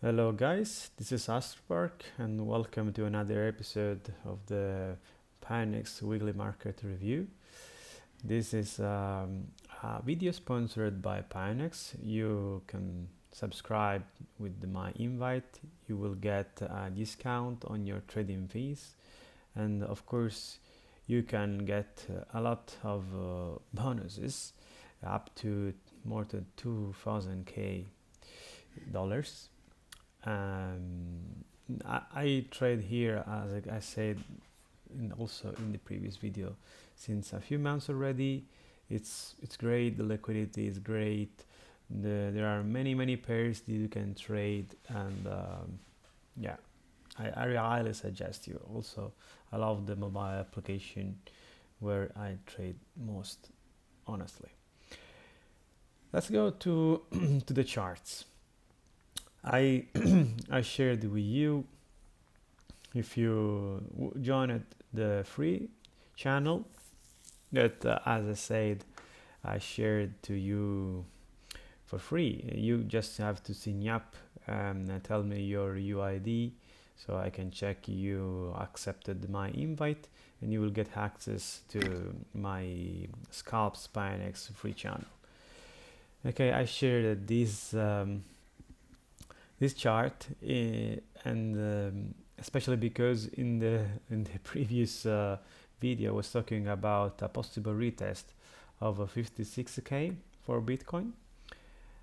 Hello guys, this is Astropark and welcome to another episode of the pionex weekly market review. This is a video sponsored by pionex. You can subscribe with my invite. You will get a discount on your trading fees, and of course you can get a lot of bonuses up to more than 2000k dollars. I trade here, as I said also in the previous video, since a few months already. It's great. The liquidity is great. There are many pairs that you can trade, and yeah, I highly suggest you. Also, I love the mobile application where I trade most, honestly. Let's go to to the charts. I I shared with you, if you joined the free channel, that as I said, I shared to you for free. You just have to sign up and tell me your UID so I can check you accepted my invite, and you will get access to my scalps pionex free channel. Okay, I shared this chart, and especially because in the previous video I was talking about a possible retest of a 56k for Bitcoin,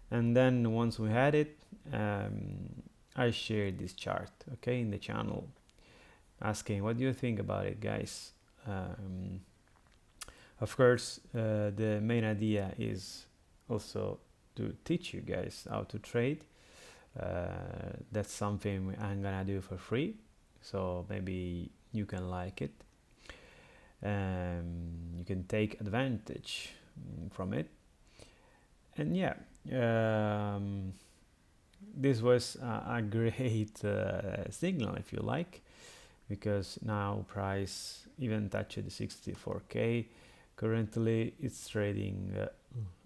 and then once we had it, I shared this chart, okay, in the channel, asking what do you think about it, guys. Of course, the main idea is also to teach you guys how to trade. That's something I'm gonna do for free, so maybe you can like it. You can take advantage from it, and yeah, this was a great signal, if you like, because now price even touched the 64k. Currently it's trading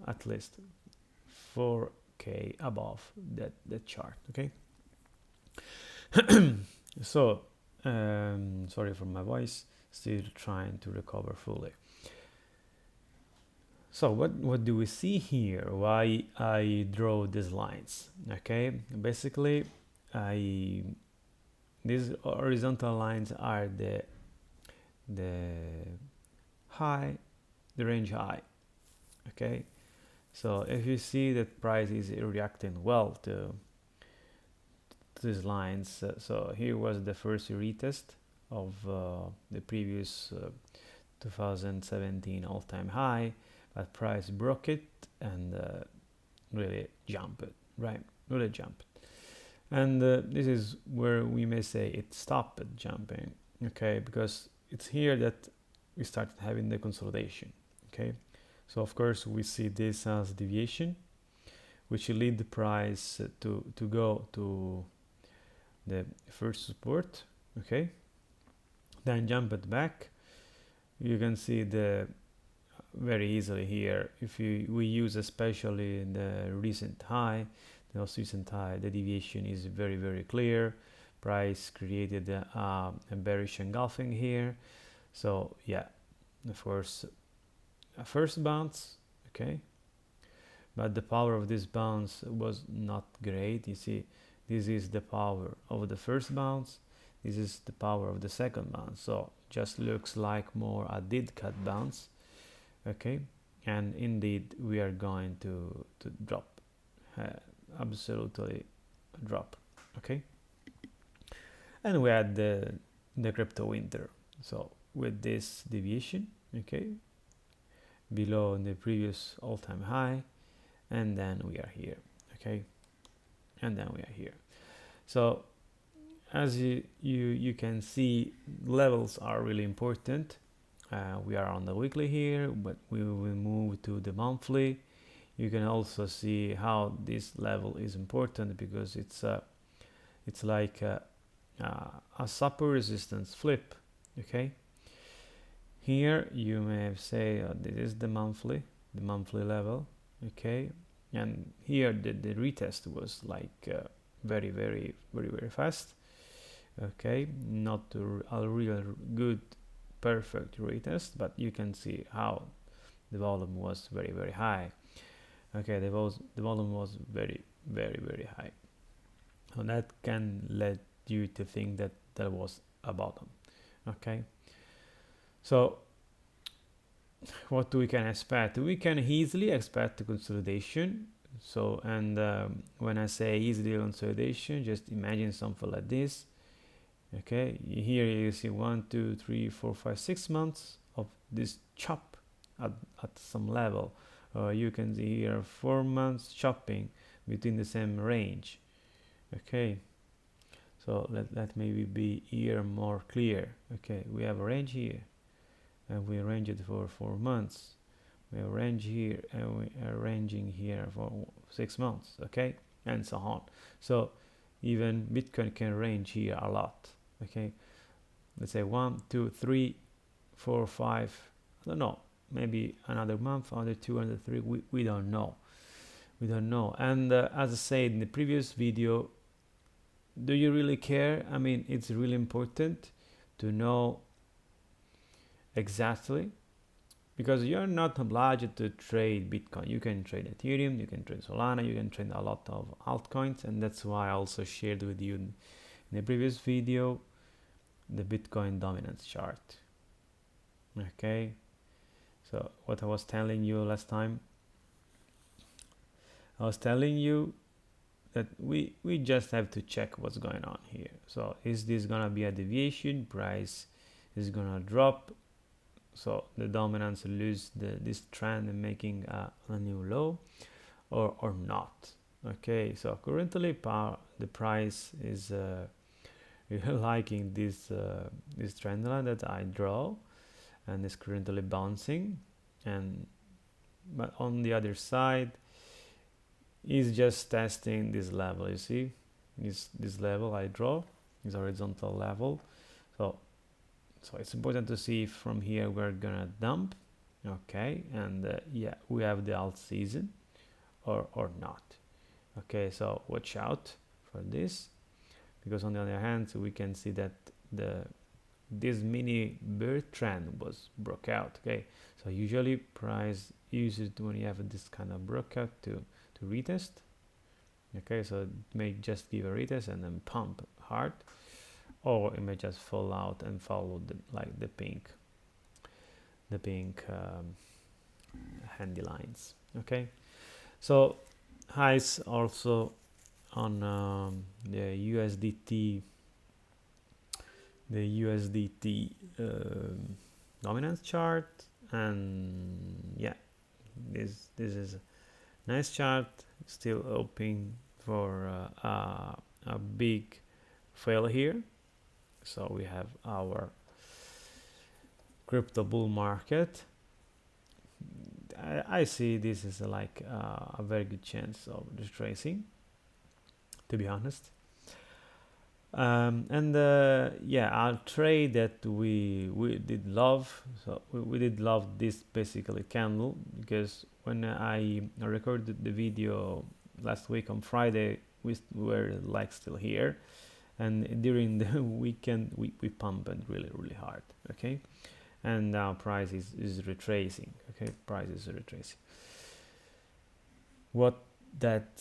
at least 4k above that chart. Okay. So sorry for my voice, still trying to recover fully. So what do we see here? Why I draw these lines? Okay, basically these horizontal lines are the high, the range high. Okay, so if you see that price is reacting well to these lines, so here was the first retest of the previous 2017 all-time high, but price broke it and really jumped, right? Really jumped. And this is where we may say it stopped jumping, okay? Because it's here that we started having the consolidation, okay? So of course we see this as deviation, which will lead the price to go to the first support, okay? Then jump it back. You can see the very easily here. If we use especially the recent high, the most recent high, the deviation is very clear. Price created a bearish engulfing here. So yeah, of course, a first bounce, okay, but the power of this bounce was not great. You see, this is the power of the first bounce, this is the power of the second bounce, so just looks like more a dead cat bounce, okay. And indeed we are going to drop, absolutely drop, okay. And we had the crypto winter, so with this deviation, okay, below the previous all-time high, and then we are here, okay, and then we are here. So as you can see, levels are really important. We are on the weekly here, but we will move to the monthly. You can also see how this level is important, because it's like a support resistance flip, okay. Here you may say this is the monthly level, okay, and here the retest was like very fast. Okay, not a real good perfect retest, but you can see how the volume was very high. Okay, the volume was very high, and that can lead you to think that there was a bottom. Okay, so what we can expect? We can easily expect the consolidation. So, and when I say easily consolidation, just imagine something like this. Okay, here you see 1, 2, 3, 4, 5, 6 months of this chop at some level. You can see here 4 months chopping between the same range. Okay, so let maybe be here more clear. Okay, we have a range here, and we arrange it for 4 months. We arrange here, and we are arranging here for 6 months. Okay, and so on. So even Bitcoin can range here a lot. Okay, let's say 1, 2, 3, 4, 5. I don't know. Maybe another month, another 2, another 3. We don't know. We don't know. And as I said in the previous video, do you really care? I mean, it's really important to know exactly, because you're not obliged to trade Bitcoin. You can trade Ethereum, you can trade Solana, you can trade a lot of altcoins, and that's why I also shared with you in the previous video the Bitcoin dominance chart. Okay, so what I was telling you last time, I was telling you that we just have to check what's going on here. So is this gonna be a deviation? Price is gonna drop, so the dominance lose this trend and making a new low, or not. Okay, so currently the price is liking this trend line that I draw, and is currently bouncing, but on the other side is just testing this level. You see, this level I draw is horizontal level. So it's important to see if from here we're gonna dump. Okay, and yeah, we have the alt season or not. Okay, so watch out for this, because on the other hand, we can see that this mini bear trend was broke out. Okay, so usually price uses it when you have this kind of breakout to retest. Okay, so it may just give a retest and then pump hard, or it may just fall out and follow the pink handy lines. Okay, so highs also on the USDT dominance chart, and yeah, this is a nice chart, still hoping for a big fail here. So we have our crypto bull market. I see this is like a very good chance of retracing, to be honest. And yeah, our trade that we did love. So we did love this basically candle, because when I recorded the video last week on Friday, we were like still here, and during the weekend we pumped really hard. Okay, and now price is retracing. Okay, price is retracing. What that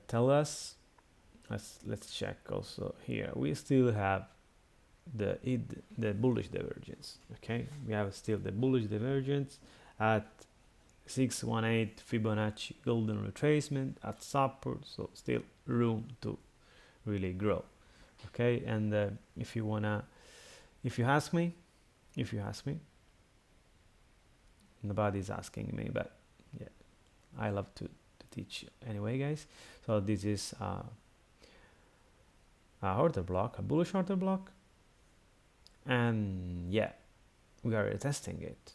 tell us? Let's check also here. We still have the bullish divergence. Okay, we have still the bullish divergence at 618 Fibonacci golden retracement at support, so still room to really grow. Okay, and if you ask me, nobody's asking me, but yeah, I love to teach anyway, guys. So this is a order block, a bullish order block, and yeah, we are retesting it.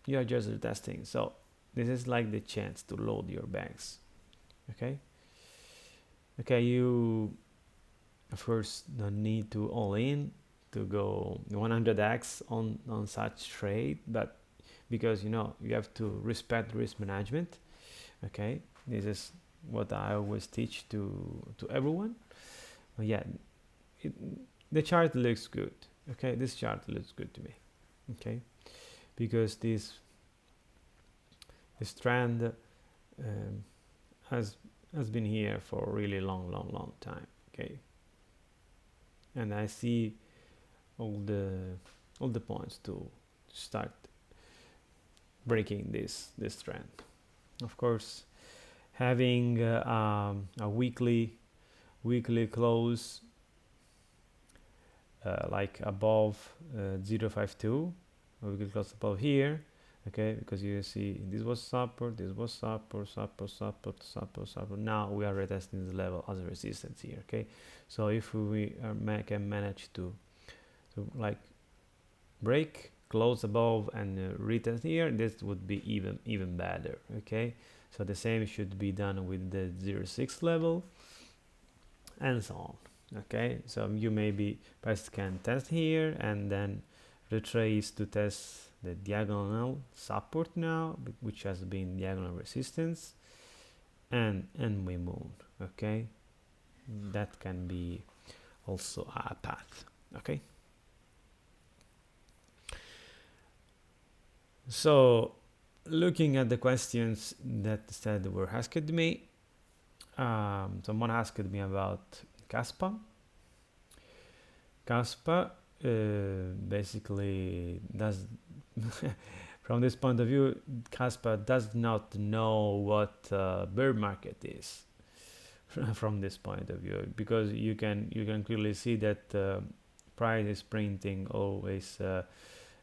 You are just retesting, so this is like the chance to load your bags. Okay, you of course don't need to all in to go 100x on such trade, but because you have to respect risk management. Okay, this is what I always teach to everyone. But yeah, the chart looks good. Okay, this chart looks good to me. Okay, because this trend has been here for a really long time. Okay, and I see all the points to start breaking this trend. Of course, having a weekly close like above 0.52, we could close above here. Okay, because you see this was support, this was support. Now we are retesting the level as a resistance here. Okay, so if we can manage to like break, close above, and retest here, this would be even better. Okay, so the same should be done with the 0.6 level, and so on. Okay, so you maybe first can test here and then retrace to test the diagonal support now, which has been diagonal resistance, and we move. Okay, that can be also a path. Okay, so looking at the questions that were asked me, someone asked me about Kaspa. Basically does from this point of view, Kaspa does not know what bear market is from this point of view, because you can clearly see that price is printing always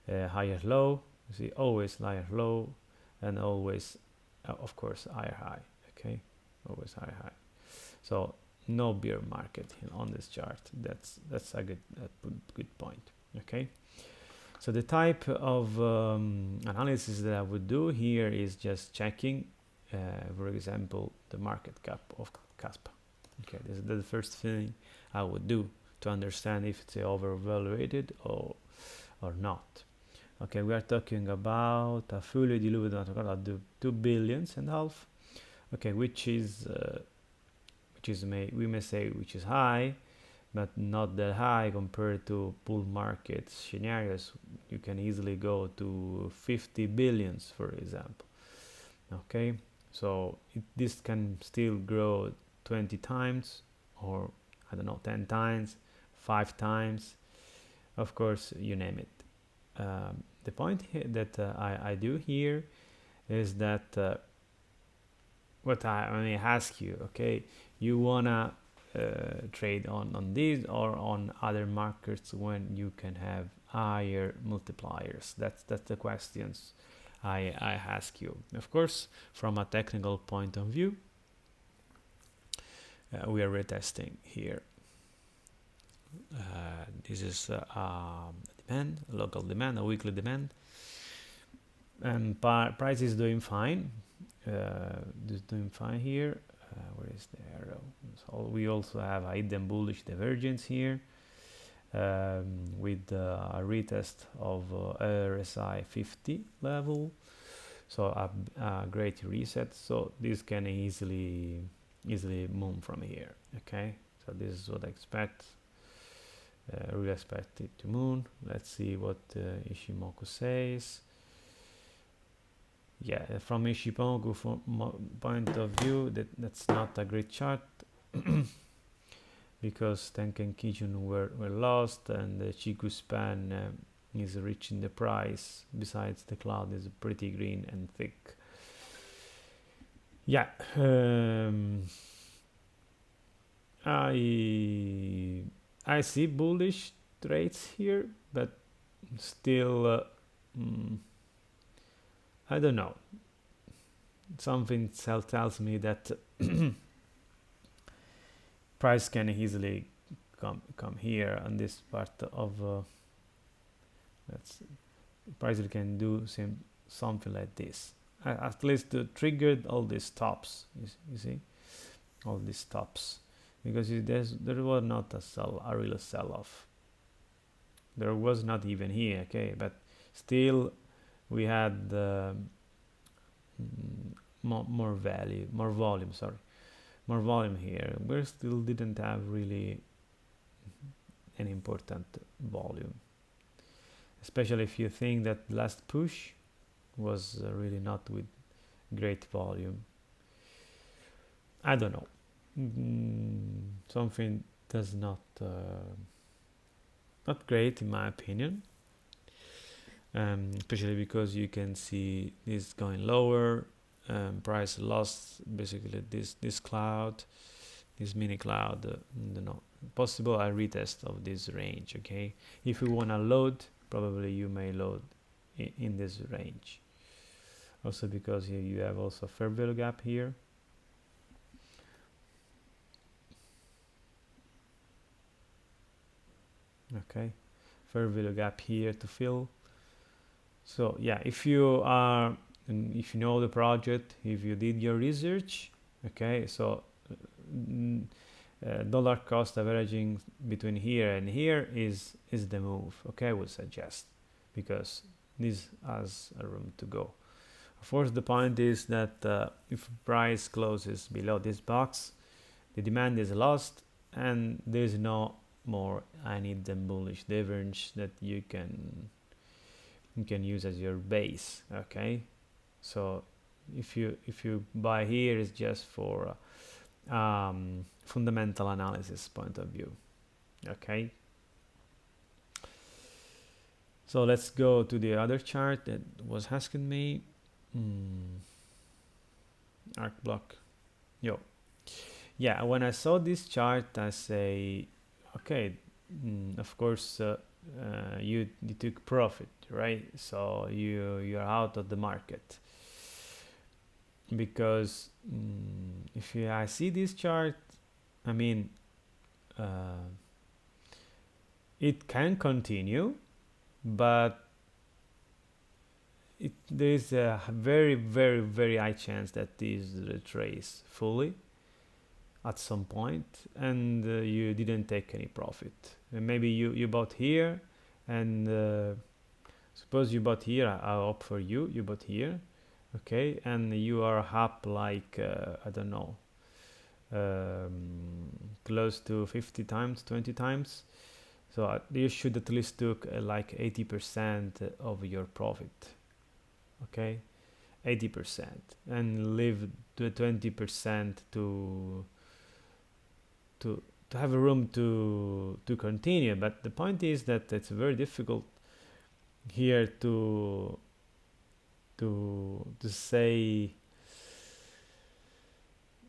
higher low. You see always higher low, and always of course higher high. Okay, always higher high. So no bear market on this chart. That's a good point. Okay, so the type of analysis that I would do here is just checking, for example, the market cap of Kaspa. Okay, this is the first thing I would do to understand if it's overvaluated or not. Okay, we are talking about a fully diluted amount of 2.5 billion. Okay, which is we may say which is high, but not that high compared to bull market scenarios. You can easily go to 50 billions, for example. Okay, so this can still grow 20 times, or I don't know, 10 times, 5 times, of course, you name it. The point that I do here is that what I may ask you, okay, you wanna trade on these or on other markets when you can have higher multipliers? That's the questions I ask you. Of course, from a technical point of view, we are retesting here. This is demand, local demand, a weekly demand, and price is doing fine. Is doing fine here. Where is the arrow? So we also have a hidden bullish divergence here, with a retest of RSI 50 level, so a great reset. So this can easily move from here. Okay, so this is what I expect. Really expect it to move. Let's see what Ishimoku says. Yeah, from Ishimoku point of view, that's not a great chart because Tenkan Kijun were lost, and the Chiku span is reaching the price. Besides, the cloud is pretty green and thick. Yeah, I see bullish trades here, but still I don't know. Something tells me that price can easily come here on this part of price can do something like this. At least triggered all these tops. You see, all these tops, because there was not a real sell-off. There was not even here. Okay, but still we had more volume. Sorry. more volume here. We still didn't have really an important volume, especially if you think that last push was really not with great volume. I don't know. Something does not great in my opinion, especially because you can see this going lower, price lost basically this cloud, this mini cloud. Possible a retest of this range. Okay, if you want to load, probably you may load in this range, also because here you have also fair value gap here. Okay, fair value gap here to fill. So yeah, if you know the project, if you did your research, okay, so dollar cost averaging between here and here is the move. Okay, I would suggest, because this has a room to go. Of course, the point is that if price closes below this box, the demand is lost and there is no more any bullish divergence that you can use as your base. Okay, so if you buy here, it's just for fundamental analysis point of view. Okay, so let's go to the other chart that was asking me. Arc block. Yeah, when I saw this chart, I say, okay, of course you took profit, right? So you're out of the market, because if I see this chart, I mean, it can continue, but there is a very, very, very high chance that this retrace fully at some point, and you didn't take any profit. And maybe you bought here, and suppose you bought here, I'll opt for you bought here, okay, and you are up like I don't know, close to 50 times, 20 times. So you should at least took like 80% of your profit. Okay, 80%, and leave the 20% to have a room to continue. But the point is that it's very difficult here to say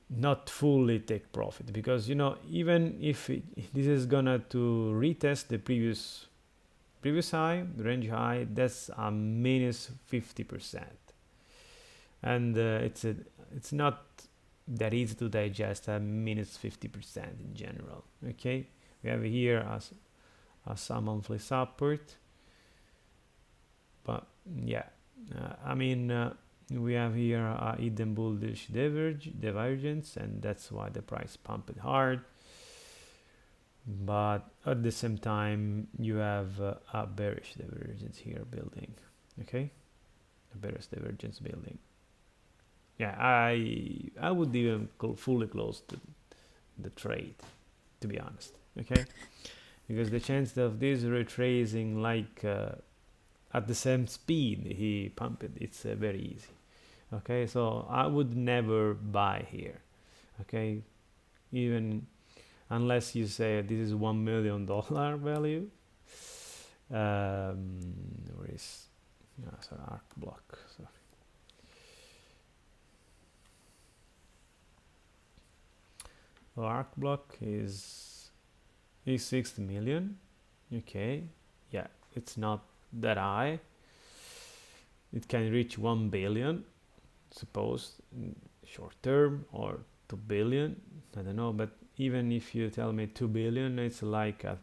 not fully take profit, because even if this is gonna to retest the previous high, the range high, that's a minus 50%, and it's not that easy to digest a minus 50% in general. Okay, we have here a monthly support, but yeah, I mean, we have here a hidden bullish divergence, and that's why the price pumped hard. But at the same time, you have a bearish divergence here building. Okay, a bearish divergence building. Yeah, I would even fully close the trade, to be honest. Okay, because the chance of this retracing like at the same speed he pumped it, it's very easy. Okay, so I would never buy here. Okay, even unless you say this is $1 million value. Where is sorry, arc block? Sorry. So arc block is 60 million. Okay, yeah, it's not that high. It can reach 1 billion, suppose, short term, or 2 billion. I don't know, but even if you tell me 2 billion, it's like a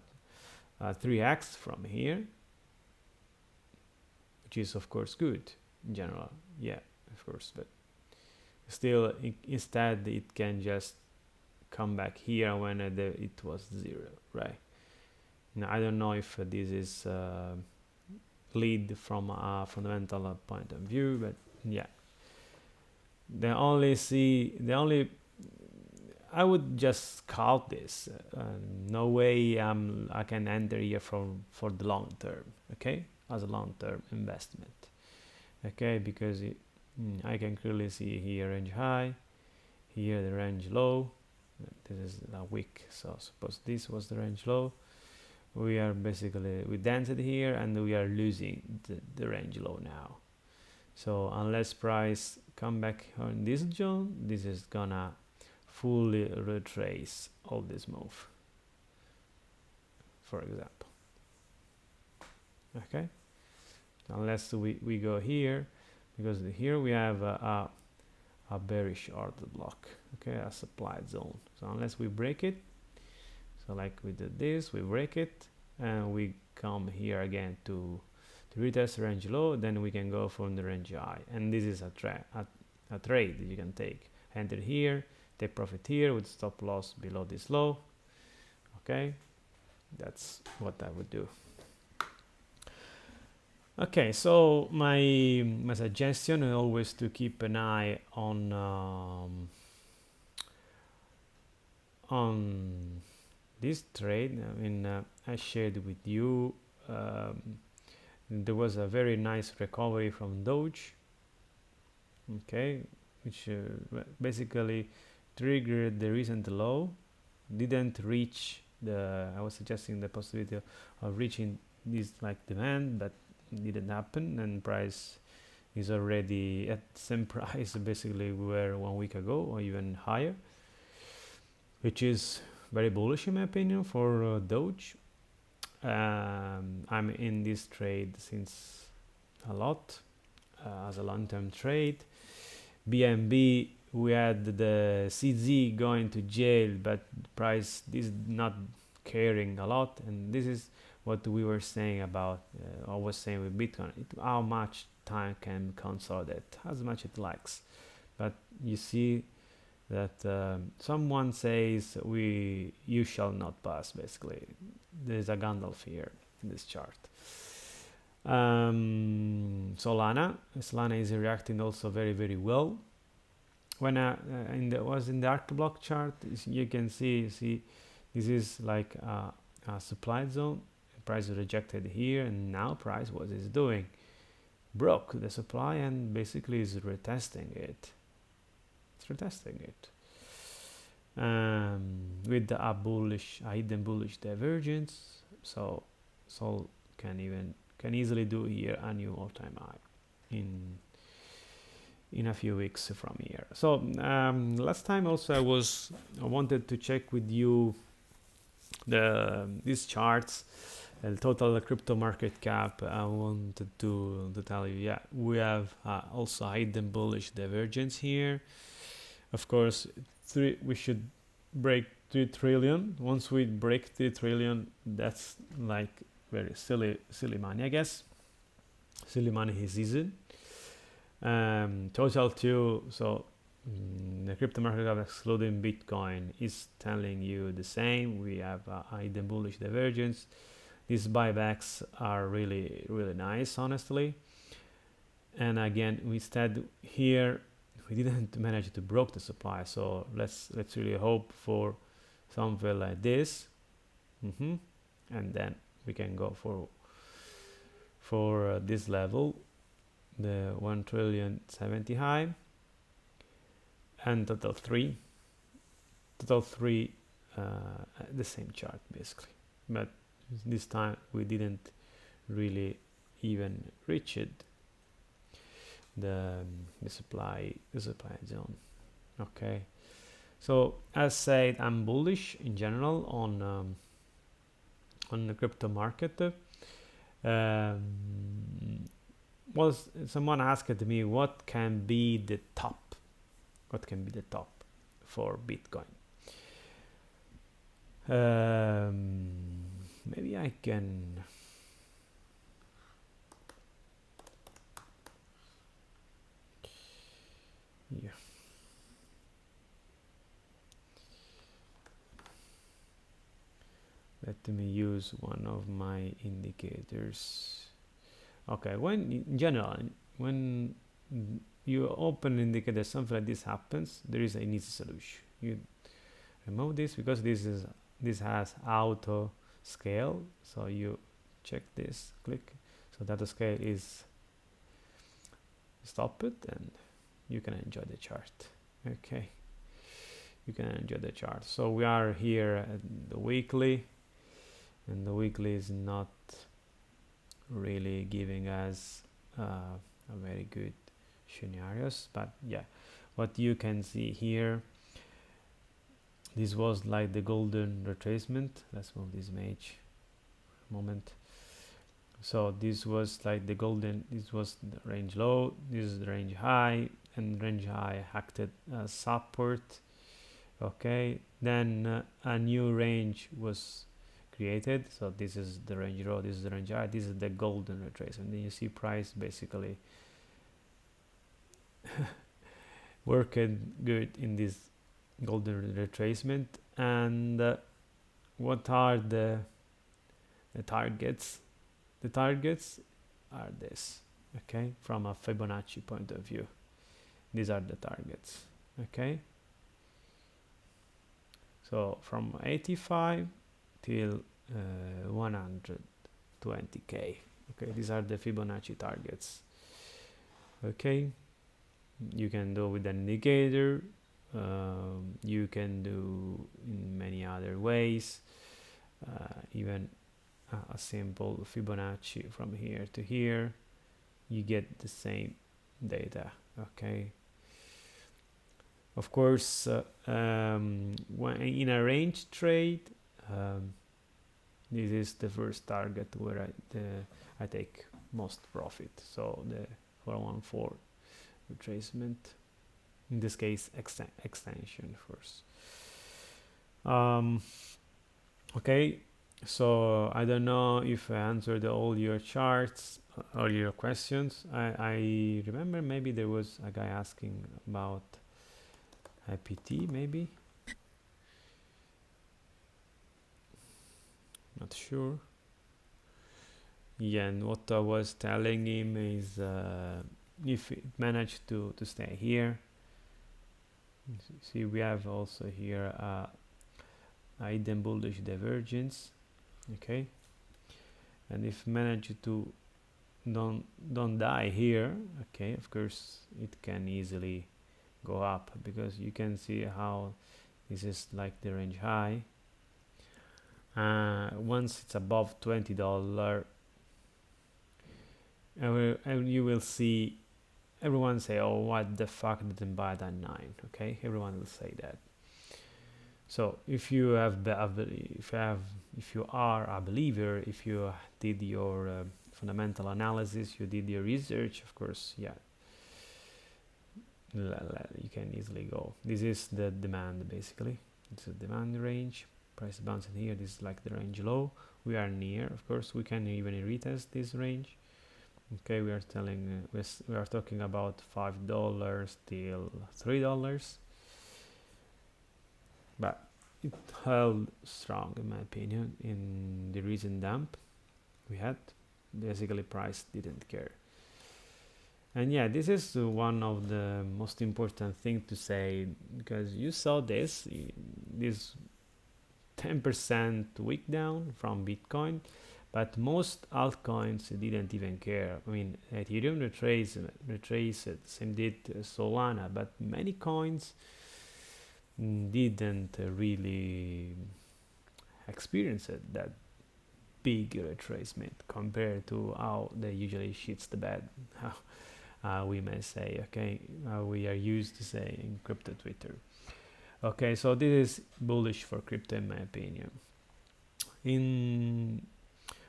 3x from here, which is of course good in general. Yeah, of course, but still, instead it can just come back here when it was 0, right? Now I don't know if this is lead from a fundamental point of view, but yeah, I would just scalp this. No way I can enter here for the long term, okay, as a long term investment, okay, because I can clearly see here range high, here the range low. This is a wick, so suppose this was the range low. We are basically, we danced here and we are losing the range low now. So unless price come back on this zone, this is gonna fully retrace all this move, for example, okay, unless we go here, because here we have a bearish order block, okay, a supply zone. So unless we break it, so like we did this, we break it and we come here again to retest range low, then we can go from the range high, and this is a trade that you can take. Enter here, take profit here with stop loss below this low, okay, that's what I would do. Okay, so my suggestion is always to keep an eye on this trade. I mean, I shared with you there was a very nice recovery from DOGE, okay, which basically triggered the recent low, didn't reach I was suggesting the possibility of reaching this like demand, but didn't happen, and price is already at the same price basically we were 1 week ago or even higher, which is very bullish in my opinion for DOGE. I'm in this trade since a lot as a long-term trade. BNB, we had the CZ going to jail, but price is not caring a lot, and this is what we were saying about, I was saying with Bitcoin, how much time can consolidate, as much it likes. But you see that someone says you shall not pass, basically. There's a Gandalf here in this chart. Solana is reacting also very, very well. When was in the arc block chart, you can see this is like a supply zone. Price rejected here, and now price, what is doing, broke the supply and basically is retesting it. It's retesting it with a hidden bullish divergence. So Sol can easily do here a new all-time high in a few weeks from here. So last time also I wanted to check with you these charts, the total crypto market cap. I wanted to tell you, yeah, we have also hidden bullish divergence here. Of course, we should break 3 trillion. Once we break 3 trillion, that's like very silly money, I guess. Silly money is easy. Total 2, so the crypto market cap excluding Bitcoin is telling you the same. We have a hidden bullish divergence. These buybacks are really, really nice, honestly. And again, instead here we didn't manage to break the supply, so let's really hope for something like this, and then we can go for this level, the 1,070,000,000 high, and total 3 the same chart basically, but this time we didn't really even reach it, the supply zone. Okay, so as said, I'm bullish in general on the crypto market. Someone asked me what can be the top for Bitcoin. Maybe I can let me use one of my indicators. Okay, in general, when you open indicator, something like this happens, there is an easy solution. remove this because this has auto scale. So you check this, click, so that the scale is stop it, and you can enjoy the chart. Okay, you can enjoy the chart. So we are here at the weekly, and the weekly is not really giving us a very good scenarios, but yeah, what you can see here, this was like the golden retracement. Let's move this image a moment. So this was like the golden, this was the range low, this is the range high, and range high acted as support. Okay, then a new range was created. So this is the range low, this is the range high, this is the golden retracement. Then you see price basically worked good in this golden retracement. And what are the targets? The targets are this, okay, from a Fibonacci point of view. These are the targets, okay. So from 85 till 120k, okay, these are the Fibonacci targets. Okay, you can do with an indicator, you can do in many other ways, even a simple Fibonacci from here to here, you get the same data. Okay, of course, when in a range trade, this is the first target where I take most profit. So the 414 retracement, in this case extension first. Okay, so I don't know if I answered all your charts or your questions. I remember maybe there was a guy asking about IPT, maybe, not sure. Yeah, and what I was telling him is if it managed to stay here, see we have also here a hidden bullish divergence, okay, and if managed to don't die here, okay, of course it can easily go up, because you can see how this is like the range high. Once it's above $20, and you will see everyone say, oh, what the fuck, didn't buy that 9, okay, everyone will say that. So if you have if you are a believer, if you did your fundamental analysis, you did your research, of course, yeah, you can easily go. This is the demand, basically. It's a demand range. Price bouncing here. This is like the range low. We are near. Of course, we can even retest this range. Okay, we are telling we are talking about $5 till $3, but it held strong in my opinion in the recent dump we had. Basically, price didn't care. And yeah, this is one of the most important thing to say, because you saw this 10% week down from Bitcoin, but most altcoins didn't even care. I mean, Ethereum retraced, same did Solana, but many coins didn't really experience that big retracement compared to how they usually shits the bed. We may say, okay, we are used to say in crypto Twitter. Okay, so this is bullish for crypto in my opinion. In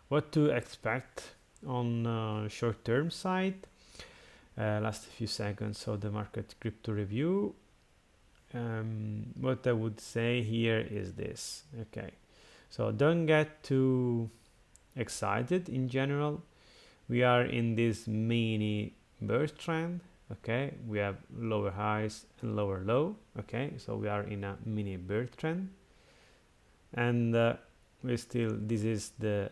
what to expect on short-term side, last few seconds. So the market crypto review. What I would say here is this. Okay, so don't get too excited in general. We are in this mini bear trend. Okay, we have lower highs and lower low. Okay, so we are in a mini bear trend, and we still, this is the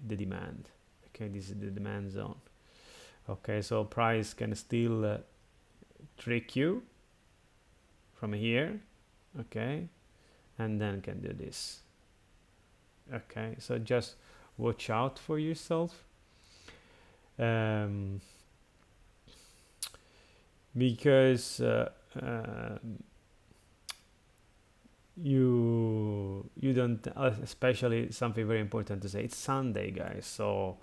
demand. Okay, this is the demand zone. Okay, so price can still trick you from here. Okay, and then can do this. Okay, so just watch out for yourself, because you don't, especially something very important to say, it's Sunday, guys, so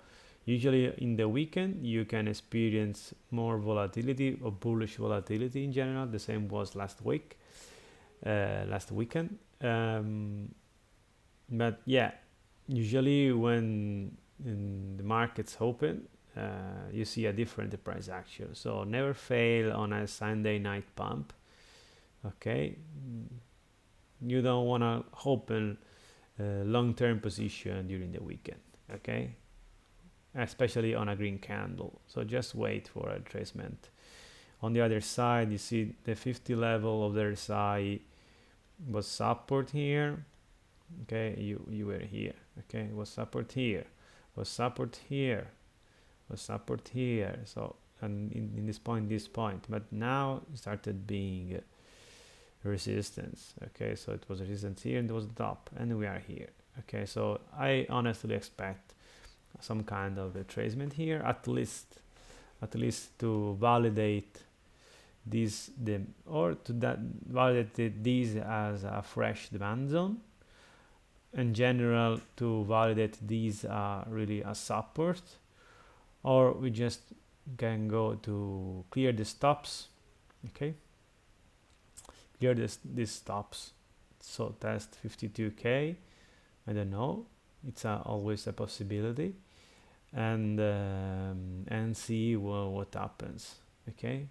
usually in the weekend you can experience more volatility or bullish volatility in general. The same was last weekend, but yeah, usually when the markets open, you see a different price action, so never fail on a Sunday night pump. Okay, you don't want to open long-term position during the weekend, okay, especially on a green candle. So just wait for a retracement. On the other side, you see the 50 level of the RSI was support here. Okay, you were here. Okay, was support here, was support here, was support here. So and in this point, but now it started being resistance. Okay, so it was resistance here and it was the top, and we are here. Okay, so I honestly expect some kind of retracement here, at least to validate this validate this as a fresh demand zone. In general, to validate these really a support, or we just can go to clear the stops. Okay, clear these stops, so test 52k, I don't know, it's always a possibility, and see what happens. Okay,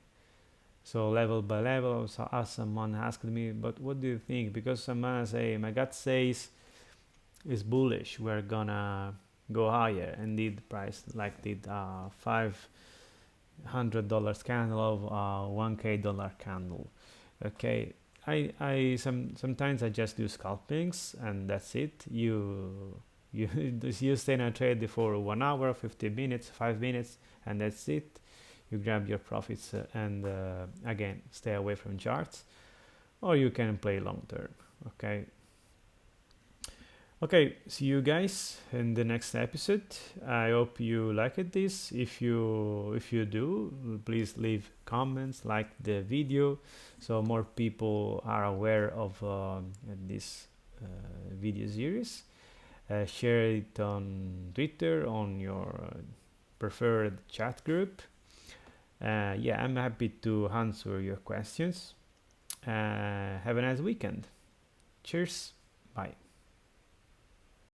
so level by level. So as someone asked me, but what do you think, because someone say my gut says is bullish, we're gonna go higher, and did price like did $500 candle of $1K candle. Okay, I sometimes I just do scalpings, and that's it. You stay in a trade for 1 hour, 15 minutes, 5 minutes, and that's it. You grab your profits, and again, stay away from charts, or you can play long term. Okay, see you guys in the next episode. I hope you liked this. If you do, please leave comments, like the video, so more people are aware of this video series. Share it on Twitter, on your preferred chat group. Yeah, I'm happy to answer your questions. Have a nice weekend. Cheers. Bye.